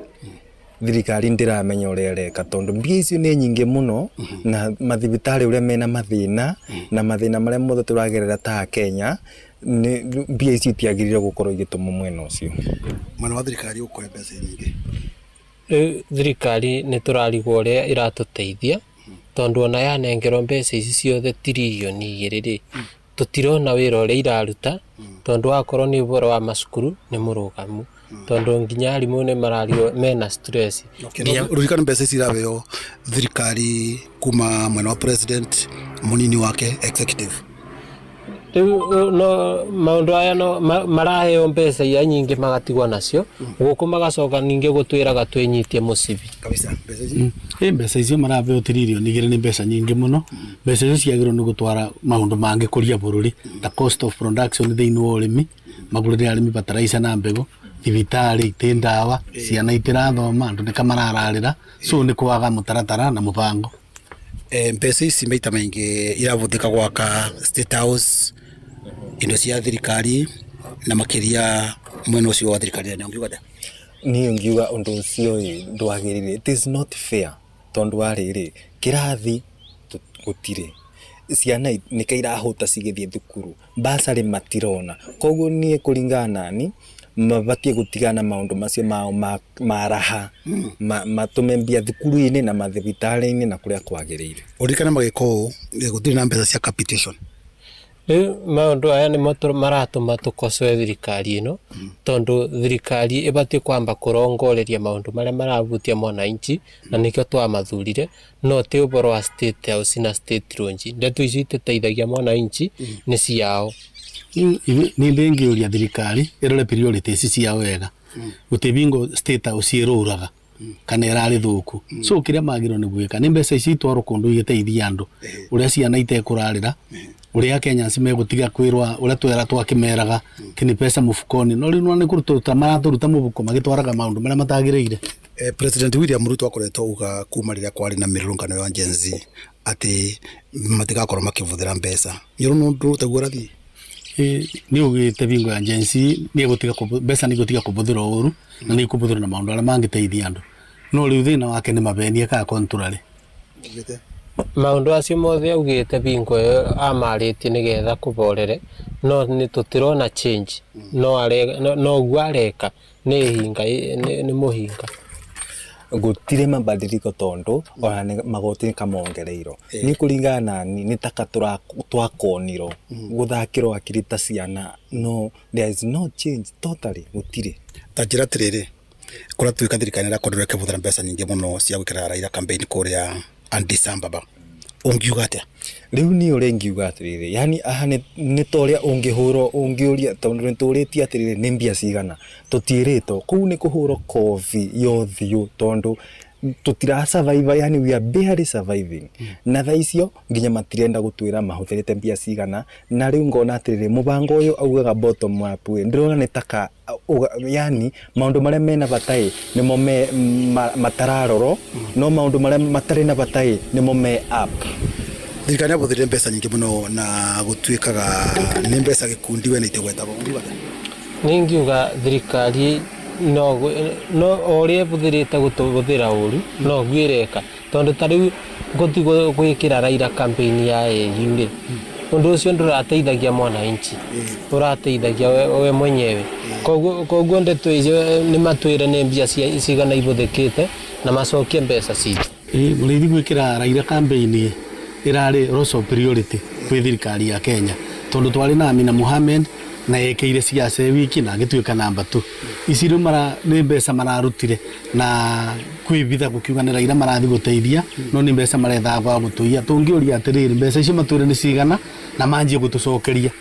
thirikari ndiramenya uria reka tondu mbia icio ni nyingi muno na mathibitari uria mena mathina na mathina maria mothe turagerera ta Kenya ni mbia icio tiagirire gukorwo igituma mwena ucio. Mwena wa thirikari ukoe mbeca nyingi thirikari ni turarigwo uria iratuteithia tondu ona yanengerwo mbeca ici ciothe trilioni 2 tutirona wira uria iraruta tondu akorwo ni uboro wa masukuru ni murugamu tondu nginya arimu ni marario mena stress. Rurikana mbeca ici iraveo thirikari kuma mwena wa president munini wake executive no maundu aya no maraheo mbeca ya nyingi magatigwa nacio guku magacoka ningi gutwiraga twinyitie musibi kabisa mbeca icio maraveo trilioni 2 ni mbeca nyingi muno. Mbeca icio ciagirwo ni gutwara maundu mangi kuria bururi the cost of production thiini wa urimi magurire arimi fertilizer na mbegu thibitari itindawa ciana itirathoma andu nikamarararira so ni kwaga mutaratara na mubango. Mbeca ici maita maingi iravuthika gwaka State House indo cia thirikari na makiria mwena ucio wa thirikari na ungiuga da ni ungiuga undu ucio ndwagirire. It is not fair tondu ariri kirathi gutire ciana nikairahuta cigithie thukuru basari matirona koguo ni kuringana ni mabatie gutigana maundu macio mao maraha matume mbia thukuru-ini na mathibitari-ini na kuria kwagirire. Urikana magiko gutire na mbeca cia capitation maundu aya ni maratuma tukocoe thirikari ino tondu thirikari ibatie kwamba kurongoreria maundu maria maravutia mwananchi na nikio twamathurire no ti uboro wa State House na State Range. Ndeto ici iteithagia mwananchi ni ciao. Ni ndengi uria thirikari irore priorities ciao wega gutibingo State House iruraga kana irari thuku so kiria magiro ni gwika ni mbeca ici twaro kundu igiteithia andu uria ciana itekurarira uria Kenya cimegutiga kwirwa uria twera twakimeraga kini pesa mufukoni no riu ni kuruta maraturuta mufuko magitwaraga maundu maria matagirire. President William Ruto akoretwo uga kuma riria kwari na mirurungano ya Gen Z ati matigakorwo makivuthira mbeca nyoro ndu tagura thi ni ugite bingo ya Gen Z ni gutiga mbeca ni gutiga kubuthira uru na ni kubuthira na maundu aria mangiteithia andu no riu thina wake ni mabenia ka konturari maundu acio mothe augite bingo amaritie nigetha kuborere no ni tutirona change no gwareka ni hinga ni muhinga gutire mabadiliko tondu ona magoti kamongereiro ni kuringana ni taka twakoniro guthakirwo akirita ciana no there is no change totally gutire tajira tiriri kura tuika thirikari ra kodore kebuthira mbeca nyingi muno cia gwikira Raila campaign kuria Addis Ababa ungiuga atia? Riu ni urengiuga atiriri yani aha ni toria ungihuro ungiuria tondu nituritie atiriri ni mbia cigana tutiritwo kuu ni kuhuro kofi yothio tondu tutira survive, yani we are barely surviving. Na tha icio nginya matirenda gutwira mahuthirite mbia cigana, na riu ngona atiriri mubango uyu augaga bottom up we ndirona nitaka yani maundu maria mena batai nimo matararoro no maundu maria matari na batai nimo me up. Thirikari yabuthire mbeca nyingi muno na gutwikaga ni mbeca gikundi we nitegweta bongiba ningiuga thirikari no orie buthirite gutuguthira uru no gwireka tondu tariu guthi gwikira Raila campaign ya yuri undu ucio ndurateithagia mwananchi urateithagia we mwenyewe koguo ndeto icio ni matwire ni mbia cigana ibuthikite na macokie mbeca citu murithi gwikira Raila campaign irari roso priority kwi thirikari ya Kenya tondu twari na Amina Mohamed na yekeire siasa wiki na gituika namba 2 isiru mara ni mbeca mararutire na kwibitha gukiuga ni Raila marathi guteithia no ni mbeca maretha gwa gutuia tungiuria atiriri mbeca icio matwire ni cigana na manjie gutucokeria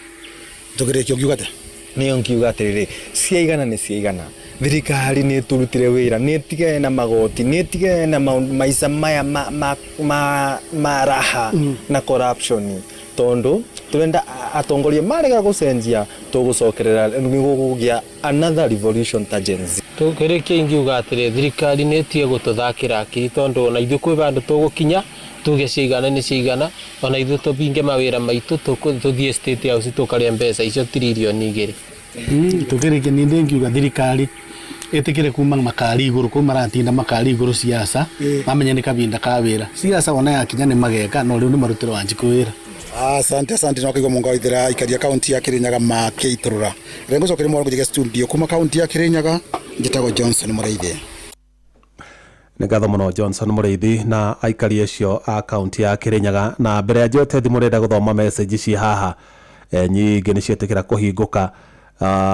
tugire kio kiugate ni onkiuga atiriri ciaigana ni ciaigana thirikari ni turutire wira ni tige na magoti ni tige na maisa maya maraha na corruption tondu turenda atongoria marega gucenjia tugucokerera nigugia another revolution tagency tukirekia ingiuga atire thirikari ni tie gututhakira akiri tondu na ithu kwi bandu tugukinya tuge cigana ni cigana ona ithu tubinge mawira maitu tuthie state house tukaria mbeca icio trilioni 2 tukirekia ni ngiuga thirikari etikire kuma makari iguru ko maratinda makari iguru siasa mamenye ni kabinda ka wira siasa ona yakinya ni mageka no riu ni marutiro wanji kwira. Asante no kigo munga ithira ikaria county ya Kirinyaga makeiturura rengo cokere mwana kujige studio kuma county ya Kirinyaga njitago Johnson Mureithi ngatho muno Johnson Mureithi na aikari acio a county ya Kirinyaga na mbere ya jote thimurenda guthoma message ci haha nyingi ni cietikira kuhinguka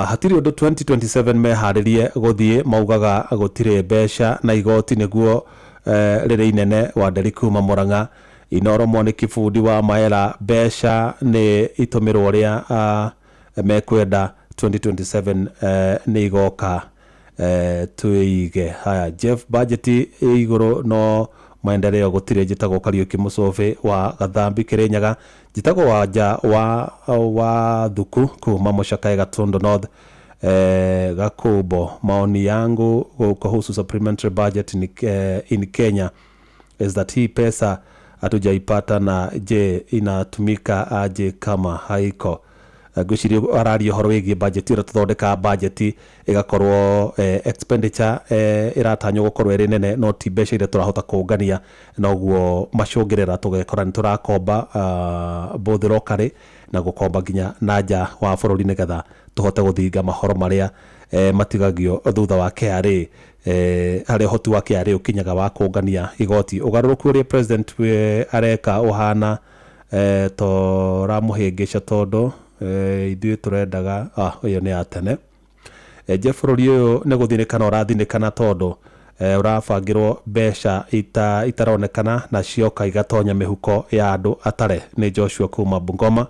hatiri undu 2027 meharirie guthie maugaga gutire mbeca na igoti niguo riri inene wa nderi kuma Murang'a Inoro Mwani Kifundi wa Maera mbeca ni itumirwo ria mekwenda 2027 ni igoka tuige haya Jeff budget iguru no maendeleo gutire jitago Kariuki Musofe wa Gathambi Kirinyaga jitago waja wa thuku kuma Mushakae Gatondo North Gakubo maoni yangu kuhusu supplementary budget in Kenya is that hii pesa hatujaipata na je inatumika aje kama haiko gushiri arari horo wigi budget ira tuthondeka budget igakorwo expenditure iratanyo gukorwo iri nene no ti mbeca ire turahota kungania noguo macungirira tugekora ni turakomba both locally na gukomba ginya nanja wa bururi nigetha tuhote guthinga mahoro maria matigagio thutha wa KRA hari hoti wa KRA ukinyaga wa kungania igoti ugaruruku uri president areka uhana to ramuhingisha tondu ithuĩ turendaga uyu ni atene bururi uyu ni guthinikana urathinikana tondu urabangirwo mbeca itaronekana na cioka igatonya mihuko ya andu atare ni Joshua kuma Bungoma.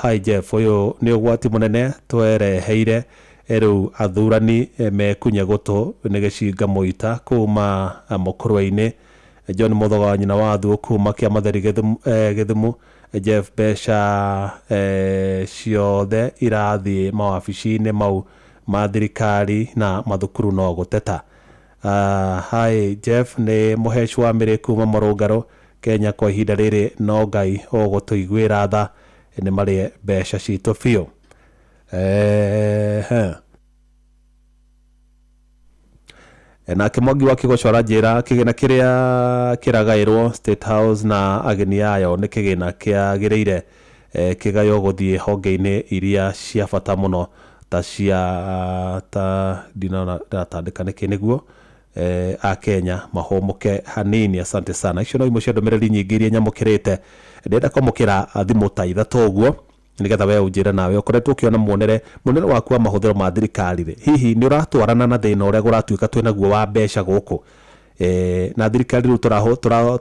Hi Jeff, uyu ni ugwati munene twereheire riu athurani mekunya gutu ni gicinga muita kuma mukurwa-ini John Muthoga nyina wa thu kuma kia matheri Githumu Jeff mbeca ciothe irathi mawabici-ini mau ma thirikari na mathukuru no guteta. Hi Jeff ni muheci wa miri kuma Murungaro Kenya kwa ihinda riri no Ngai ugutuiguira tha ni marie mbeca citu biu. Na Kimwangi wa Kigocora njira kigina kiria kiragairwo State House na ageni ayo ni kigina kiagiriire kigayo guthie honge-ini iria cia bata muno ta cia ta dinona datandika niki niguo a Kenya mahomuke hanini. Asante sana. Icio no imwe cia ndomereri nyingi iria nyamukirite ndenda kumukira thimu ta ithatu uguo nigetha we unjira nawe ukoretwo ukiona muonere waku wa mahuthiro ma thirikari hihi ni uratwarana na thina uria guratuika twinaguo wa mbeca guku na thirikari ru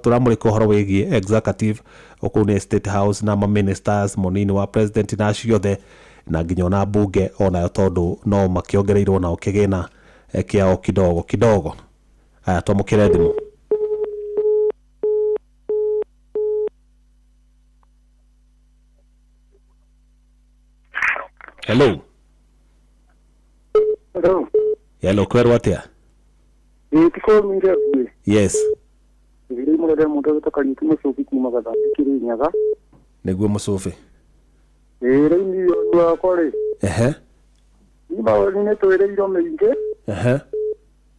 turamurika uhoro wigie executive okune State House na ma ministers monini wa president na ciothe na nginya na bunge ona tondu no makiongereirwo na ukigina kiao kidogo Aya twamukire thimu. Hello. Hello, kwerwa atia? Tiko mingi. Yes. Ngiri murere mundu utakani tumucoki kuma gathambikiri nyaga. Niguo mucofi. Reini yo kore. Iba ni twereiro mingi.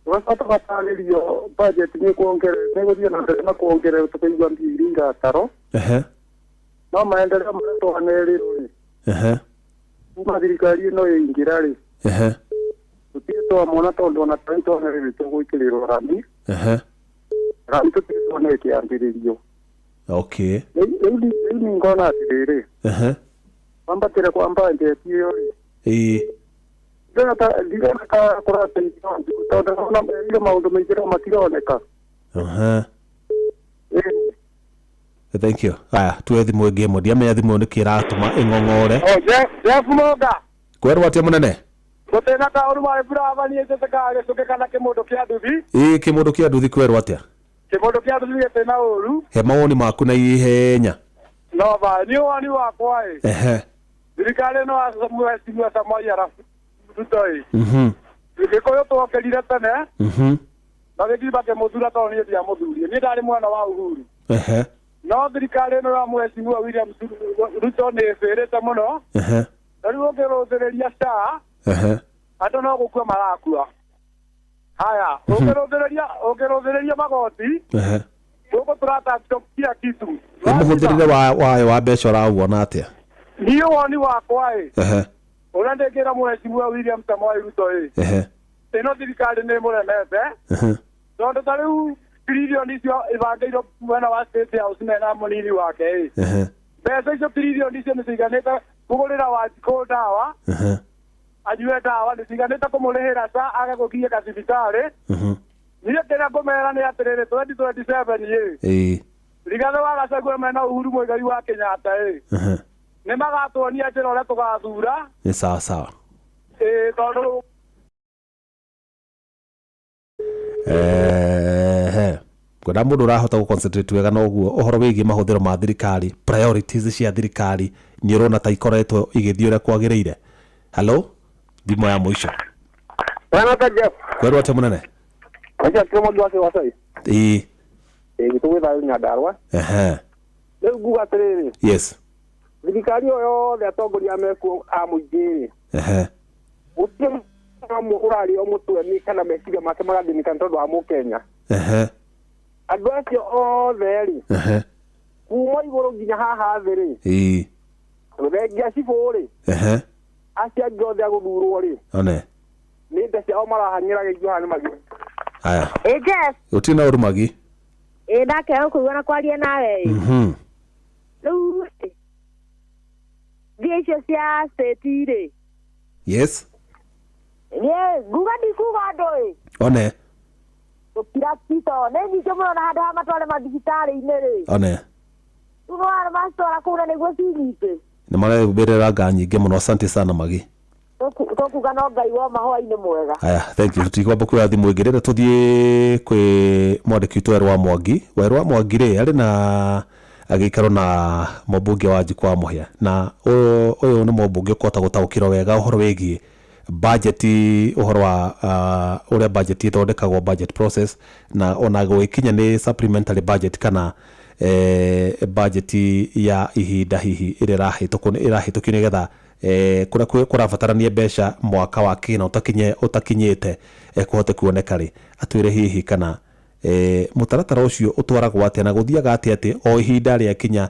Wasata gatalirio budget ni kuongere nego dia na kuongere tukaigwa mbiringa taro. No maendelea mreto aneri ruri. Uma thirikari no ingira ri. Tutito amona tondo na tanto na ri tugwikiriro rami. Rami tutito na kiambiririo. Okay. Ni ngona atiriri. Kwamba tira kwamba nje tio ri. Diga ka kurata tondo na ile maundu mejira matironeka. Thank you. Aya, tuethi mwege mo dia methi mo nikiratuma ingongore. Jeff Moga. Kwerwa atia munene? Gotena ka uruma brava ni ete ka soke kana kimodo kia nduthi. Kimodo kia nduthi kwerwa atia? Kimodo kia nduthi etena uru. He maoni maku na ihenya. No ba, ni wani wakwa Thirikari no asamwe simwa samaya ra. Tutoi. Ndiko yo to kelira tane. Na ngiba ke muthura to ni dia muthuri. Ni ndari mwana wa Uhuru. No thirikari no ya mwecimu William Ruto ne fereta muno. Riu ngerothereria star. Ando no gukua marakua. Haya, ongerothereria magoti. Uko turata kia kitu. Muhundirire wa mbeca rawona atia? Niyo woni wakwa Unandekera mwecimu William Samoei Ruto Ino thirikari ne muremete. Tondu tariu trilioni cio ibangeiro mwena wa State House na munini wake mbeca icio trilioni icio niciganite kugurira Wanjikũ ndawa anyue ndawa niciganite kumurihira sa agagukinyia gacibitari niĩ kĩrĩa ngũmera nĩ atĩrĩrĩ 2027 Rigathĩ wa Gachagua mena Uhuru Muigai wa Kenyatta nĩ magatuonia njĩra ũrĩa tũgathura nĩ sawa sawa tondũ kwenda mundu urahota guconcentrate wega na uguo uhoro wigie mahuthiro ma thirikari priorities cia thirikari ni urona ta ikoretwo igithii uria kwagiriire. Hello, thimo ya muico bana ta Jeff kwerwa atia munene? Acha tumo gwake wasai gitugitha Nyandarua rĩu nguga atĩrĩrĩ yes thirikari yothe atongoria meku a mũingĩ gũtirĩ urari o mutwe ni kana meciria make magathĩnĩka nĩ tondũ wa Mũkenya andũ acio othe ri kuma igũrũ nginya haha thĩ ri thengia cibũ ri acio angĩ othe agũthurwo ri nĩ nda ciao marahang'ĩra gĩkio haha nĩ magi aya Jeff ũtirĩ na ũru magi ndakĩaga kũigua na kwaria nawe rĩu thia icio cia state ri yes nguga ndikuga andũ one tukira pito nĩ nyingĩ mũno na handũ ha matware mathibitarĩ-inĩ rĩ one no arĩa macitwara kũu na nĩguo cinyite nĩ marehũthĩrĩra nga nyingĩ mũno. Asante sana magi tũkuga no Ngai wa mahũa-inĩ mwega. Aya, thank you. Tutikwamba kwĩra thimũ ĩngĩ rĩrĩa tũthiĩ kwĩ mwandĩki witũ Werũ wa Mwangi. Werũ wa Mwangi rĩ arĩ na agĩikaro na mũmbunge wa Wanjikũ wa Mũhĩa na ũyũ nĩ mũmbunge ũkũhota gũtaũkĩra wega ũhoro wĩgiĩ budget, ũhoro wa ũrĩa budget ĩthondekagwo, budget process, na ona gwĩkinya nĩ supplementary budget kana budget ya ihinda hihi ĩrĩa ĩrahĩtũkio nĩgetha kũrĩa kũrabatarania mbeca mwaka wa kĩna ũtakinyĩte kũhote kuoneka rĩ, atwĩre hihi kana mutaratara ũcio ũtwaragwo atĩa na gũthiaga atĩ o ihinda rĩa kinya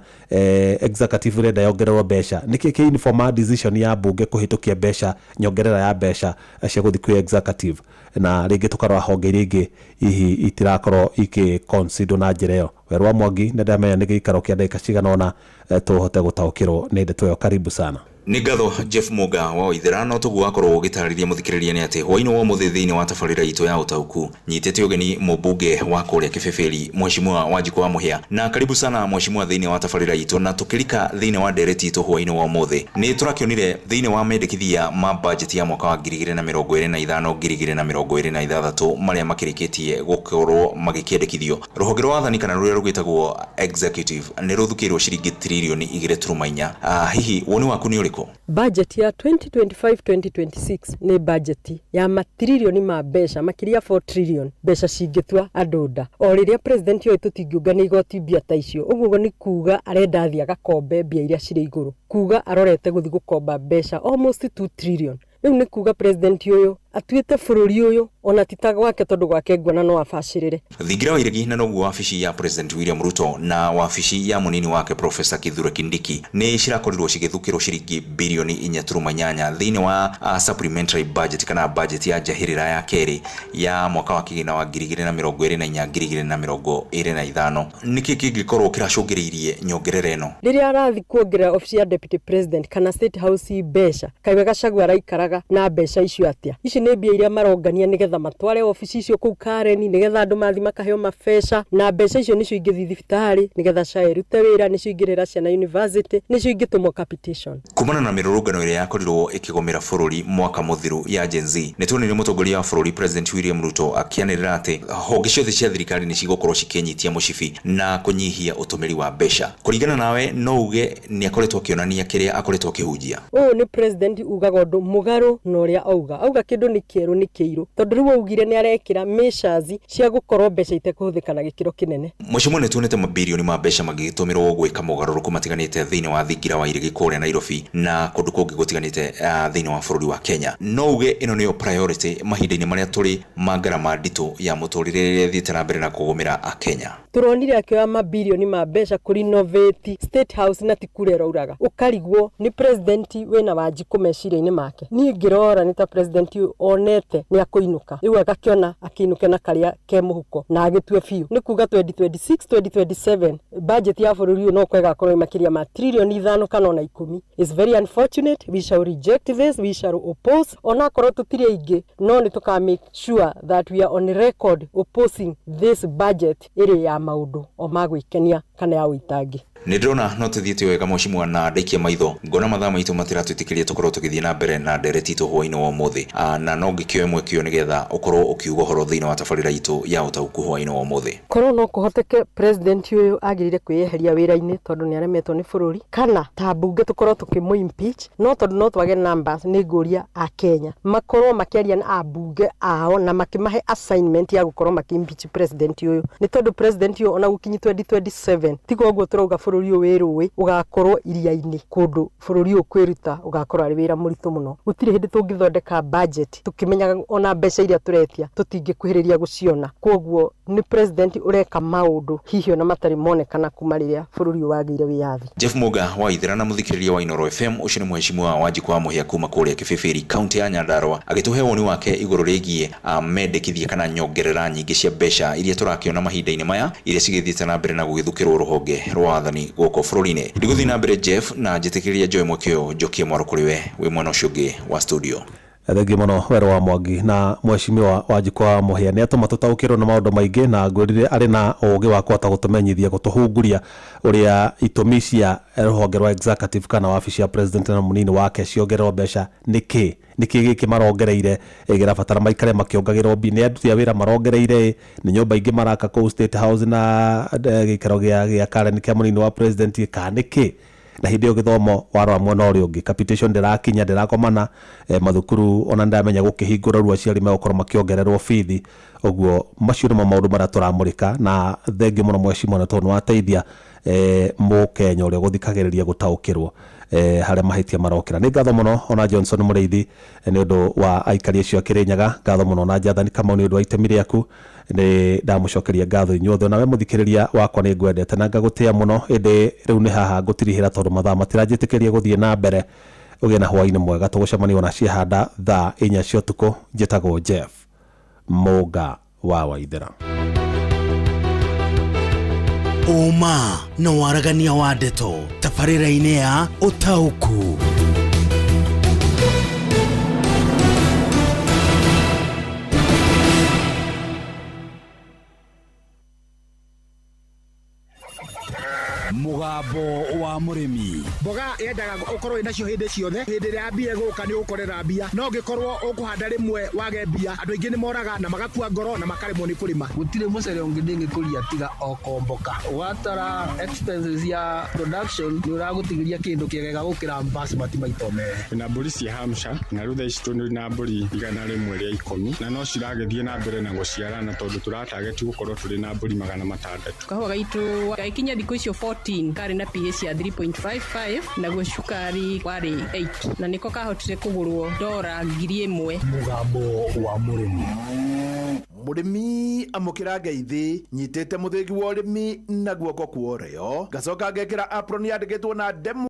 executive renda yongererwo mbeca. Nĩkĩ kĩ informal decision ya mbunge kũhĩtũkia mbeca, nyongerera ya mbeca cia gũthiĩ kwĩ executive, na rĩngĩ tũkarora honge rĩngĩ hihi itirakorwo ikĩ-consider na njĩra ĩyo. Werũ wa Mwangi nĩ ndamenya nĩ gĩikaro kĩa ndagĩka cigana ũna tũhote gũtaũkĩrwo nĩ ndeto ĩyo. Karibu sana. Nĩ ngatho Jeff Muga wa Waithera, no tugu wakorwo ũgĩtarĩria mũthikĩrĩria nĩ atĩ hwaĩ-inĩ wa mũthĩ thĩinĩ wa tabarĩra itũ ya ũtaũku nyitĩte ũgeni mũmbunge wa kũrĩa Kĩbĩbĩri Mheshimiwa Wanjikũ wa Mũhĩa. Na karibu sana Mheshimiwa thĩinĩ wa tabarĩra itũ, na tũkĩrika thĩinĩ wa ndereti itũ hwaĩ-inĩ wa ũmũthĩ. Nĩ tũrakĩonire thĩinĩ wa mendekithia ma budget ya mwaka wa 2025-2026 marĩa makĩrĩkĩtie gũkorwo magĩkĩendekithio. Rũhonge rwa wathani kana rũrĩa rũgĩtagwo executive nĩ rũthukĩirwo ciringi tiririoni 2.4. Hihi woni waku nĩ ũrĩkũ? Budget ya 2025-2026 nĩ budget ya matiririoni ma mbeca makĩria 4 trillion mbeca cingĩtua andũ nda. O rĩrĩa president yoĩ tũtingiũngania igoti mbia ta icio, ũguo nĩ kuga arenda athiĩ agakombe mbia iria cirĩ igũrũ, kuga arorete gũthiĩ gũkomba mbeca almost 2 trillion. Rĩu nĩ kuga president ũyũ atuĩte bũrũri ũyũ ona tita gwake tondũ gwake nguona no abacĩrĩre. Thingira wa Iregi na noguo wabici ya President William Ruto na wabici ya munini wake Professor Kithure Kindiki nĩ cirakorirwo cigĩthukĩrwo ciringi bilioni 4.8 thĩinĩ wa supplementary budget kana budget ya njahĩrĩra ya kerĩ ya mwaka wa kĩgĩna wa 2024-2025. Nĩkĩ kĩngĩkorwo kĩracũngĩrĩirie nyongerera ĩno? Rĩrĩa arathi kuongerera ofisi ya Deputy President kana State House mbeca, Kaiwe Gachagua araikaraga na mbeca icio atĩa? Ici nĩ mbia iria marongania nĩgetha matware ofisi icio kũu Karen, nĩgetha andũ mathi makaheo mabesha, na mbeca icio nĩcio ingĩthi thibitarĩ, nĩgetha SHA ĩrute wĩra, nĩcio ingĩrĩra ciana university, nĩcio ingĩtũmwo capitation. Kumana na mĩrũrũngano ĩrĩa yakorirwo ĩkĩgomera bũrũri mwaka mũthiru ya Gen Z, nĩtuonire mũtongoria wa bũrũri President William Ruto akĩanĩrĩra atĩ honge ciothe cia thirikari nĩcigũkorwo cikĩnyitia mũcibi na kũnyihia ũtũmĩri wa mbeca. Kũringana nawe no uge nĩ akoretwo akĩonania kĩrĩa akoretwo akĩhunjia? Ũyũ nĩ president ugaga ũndũ mũgarũ na ũrĩa auga kĩndũ nĩ kĩerũ nĩ kĩirũ, tondũ rĩu augire nĩ arekĩra measures cia gũkorwo mbeca itekũhũthĩka na gĩkĩro kĩnene. Mheshimiwa nĩ tuonete mabilioni ma mbeca magĩtũmĩrwo gwĩka mogarũrũku matiganĩte thĩinĩ wa thingira wa Iregi kũrĩa Nairobi na kũndũ kũngĩ gũtiganĩte thĩinĩ wa bũrũri wa Kenya. No uge ĩno nĩyo priority mahinda-inĩ marĩa tũrĩ ma ngarama nditũ ya mũtũrĩre ĩrĩa ĩthiĩte na mbere na kũgũmĩra Akenya? Turonire akĩoya mabilioni ma mbeca kũrĩ innovate State House na tikure rouraga ukarigwo ni president wena Wanjikũ meciria-inĩ make. Niĩ ngĩrora nĩ ta president onete nĩ akũinũka, rĩu agakĩona akĩinũke na karĩa ke mũhuko na agĩtue biũ. Nĩ kuga 2026-2027 budget ya bũrũri ũyũ no kwega korwo makĩria ma trilioni 5 kana ona 10. It's very unfortunate. We shall reject this, we shall oppose. Ona korwo tũtirĩ aingĩ, no nĩ tũka make sure that we are on record opposing this budget ĩrĩ ya maũndũ o magwĩkenia kana ya ũitangi. Nĩndĩrona no tũthiĩte wega Mheshimiwa na ndaikia maitho, ngona mathaa maitũ matiratwĩtĩkĩria tũkorwo tũgĩthiĩ na mbere na ndereti itũ hwaĩ-inĩ wa ũmũthĩ, na no ngĩkĩoe mwekio nĩgetha ũkorwo ũkiuga ũhoro thĩinĩ wa tabarĩra itũ ya ũtaũku hwaĩ-inĩ wa ũmũthĩ. Korwo no kũhoteke president ũyũ agĩrĩire kwĩyeheria wĩra-inĩ tondũ nĩ aremetwo nĩ bũrũri, kana ta mbunge tũkorwo tũkĩmũ-impeach, no tondũ no twage numbers nĩ ngũria a Kenya makorwo makĩaria na ambunge ao na makĩmahe assignment ya gũkorwo makĩ-impeach president ũyũ, nĩ tondũ president ũyũ ona gũkinyi 2027 tiga ũguo tũrauga bũrũri ũyũ wĩrũĩ ugakorwo iria-inĩ kũndũ bũrũri ũyũ kwĩruta ugakorwo arĩ wĩra mũritũ mũno. Gũtirĩ hĩndĩ tũngĩthondeka budget tũkĩmenyaga ona mbeca iria tũretia tũtingĩkuhĩrĩria gũciona. Kwoguo ni president ureka maũndũ hihi ona matarĩ monekana kuma rĩrĩa bũrũri ũyũ wagĩire wĩyathi. Jeff Muga wa Waithera na mũthikĩrĩria wa Inooro FM, ũcio nĩ Mheshimiwa Wanjikũ wa Mũhĩa kuma kũrĩa Kĩbĩbĩri kaunti ya Nyandarua, agĩtũhe woni wake igũrũ rĩgiĩ mendekithia kana nyongerera nyingĩ cia mbeca iria tũrakĩona mahinda-inĩ maya iria cigĩthiĩte na mbere na gũgĩthukĩrwo rũhonge rwa wathani gũkũ bũrũri-inĩ. Ndigũthiĩ na mbere Jeff na njĩtĩkĩrĩria njoe mwekio njokie mwaro kũrĩ we wĩ mwena ũcio ũngĩ wa studio. Thengi mũno Wero wa Mwangi na Mheshimiwa Wanjikũ wa Mũhĩa nĩ atũma tũtaũkĩrwo na maũndũ maingĩ, na ngwĩrire arĩ na ũũgĩ wa kũhota gũtũmenyithia gũtũhunguria ũrĩa itũmi cia rũhonge rwa executive kana wabici ya president na munini wake ciongererwo mbeca nĩkĩ gĩkĩ marongereire gĩrabatara maikare makĩongagĩrwo mbi nĩ aruti a wĩra marongereire, nĩ nyũmba ingĩ maraka kũu State House na gĩikaro gĩa Karen kĩa munini wa president ka nĩkĩ. Na hĩndĩ ĩyo gĩthomo warora mwena ũrĩa ũngĩ, capitation ndĩrakinya ndĩrakomana, mathukuru ona ndamenya gũkĩhingũra rũa ciarĩ megũkorwo makĩongererwo bithi. Ũguo macio nĩmo maũndũ marĩa tũramũrĩka, na thengi mũno Mheshimiwa na tondũ wateithia Mũkenya ũrĩa gũthikagĩrĩria gũtaũkĩrwo harĩa mahĩtia marokĩra. Nĩ ngatho mũno ona Johnson Mũrĩithi nĩ ũndũ wa aikari acio a Kĩrĩnyaga, ngatho mũno na Jathani Kamau nĩ ũndũ wa itemi rĩaku, nĩ ndamũcokeria ngatho inyuothe. Nawe mũthikĩrĩria wakwa nĩ ngwendete na ngagũtĩa mũno, ĩndĩ rĩu nĩ haha ngũtirihĩra tondũ mathaa matiranjĩtĩkĩria gũthiĩ na mbere. Ũgĩe na hwaĩ-inĩ mwega, tũgũcemania ona ciahanda thaa 4 cia ũtukũ. Njĩtagwo Jeff Muga wa Waithera. Uma na waragania wa ndeto tabarĩra-inĩ ya ũtaũku. mugambo wa murimi. Mboga yendaga ukorwo inacio hindi ciothe. Hindi ria mbia guka ni ukorera mbia. No ngikorwo ukuhanda rimwe wage mbia, andu aingi ni moraga na magakua ngoro na makaremwo ni kurima. Gutire mucere ungi ndingikuria tiga okomboka. Watara expenses ya production ni uragutigiria kindu kiegega gukira basmati maito mere. Na mburi cia Hampshire na rutha ici tuni na mburi igana rimwe ria 10 na no ciragethie na mbere na guciarana tondu turatarget gukorwo turi na mburi 600. Kahua gaitu gaikinya thikũ icio 14 kari na pH ya 3.55 na gwe cukari wari 8 na niko kahotire kugurwo $1,000. Mugambo wa murimi. Murimi amukira ngeithi nyitete muthingi wa urimi na guoko kuoreo gacoka ngekira apron yandikitwo na demo